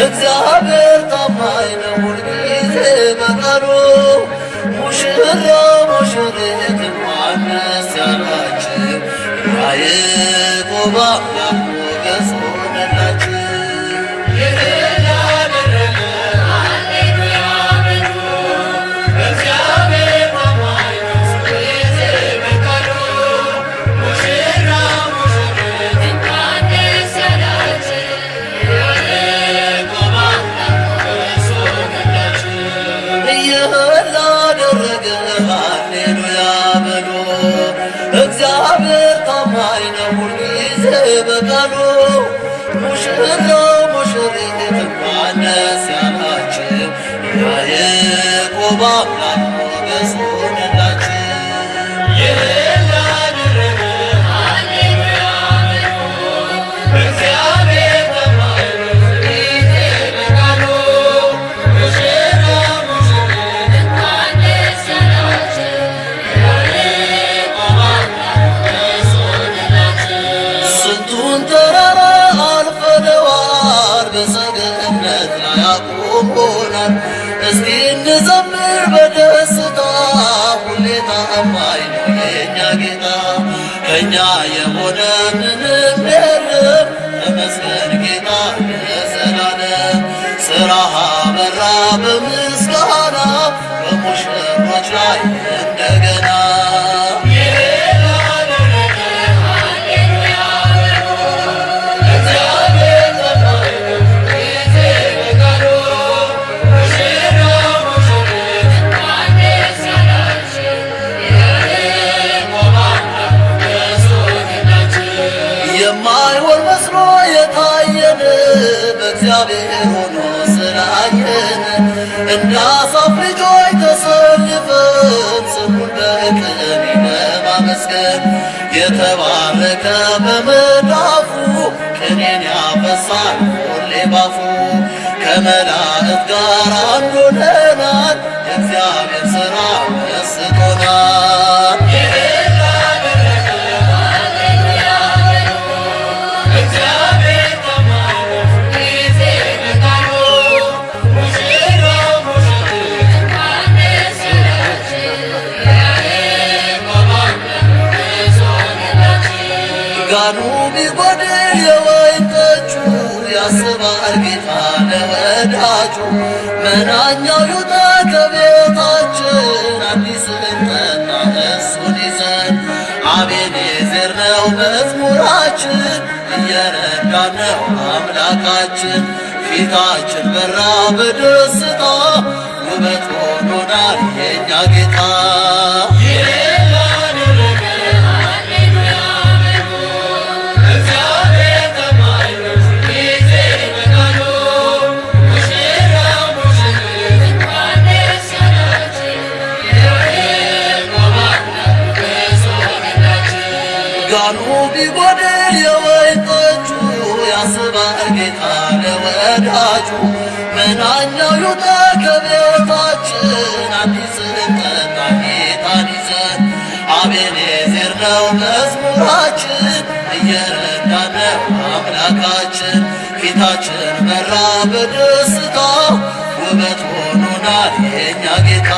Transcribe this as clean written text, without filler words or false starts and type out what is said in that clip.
እግዚአብሔር ታማኝ ነው ሁልጊዜ በቃሉ። ሙሽራ ሙሽሪት እንኳን ደስ ያላችሁ ያዕቆብ አምላክ ሞገስ ሆነላችሁ። እግዚአብሔር ታማኝ ነው ሁልጊዜ በቃሉ። ሙሽራ ሙሽሪት እንኳን ደስ ያላችሁ ያዕቆብ አምላክ ሞገስ ሆነላችሁ። እስቲ እንዘምር በደስታ ሁሌ ታማኝ ነው የእኛ ጌታ። ከእኛ የሆነ ምንም የለም ተመስገን ጌታ ለዘላለም። ሥራህ አበራ በምስጋና በሙሽሮች ላይ እንደገና። የማይሆን መስሎ የታየን በእግዚአብሔር ሆኖ ስላየን እንደ አሳፍ ልጆች ተሰልፈን ስሙን በቅኔ ለማመስገን የተባረከ በመዳፉ ቅኔን ያፈሳል ሁሌ ባፉ። ከመላእክት ጋር አንድ ሆነናል የእግዚአብሔር ሥራ መስጦናል። ጋኑ ቢጎድል የወይን ጠጁ ያስባል ጌታ ለወዳጁ። መናኛው ይውጣ ከቤታችን አዲስን ጠጣ እሱን ይዘን። አቤኔዘር ነው መዝሙራችን እየረዳን ነው አምላካችን። ፊታችን በራ በደስታ ውበት ሆኖናል የእኛ ጌታ። ጋኑ ቢጎድል የወይን ጠጁ ያስባል ጌታ ለወዳጁ። መናኛው ይውጣ ከቤታችን አዲስን ጠጣ ጌታን ይዘን። አቤኔዘር ነው መዝሙራችን እየረዳን ነው አምላካችን። ፊታችን በራ በደስታ ውበት ሆኖናል የእኛ ጌታ።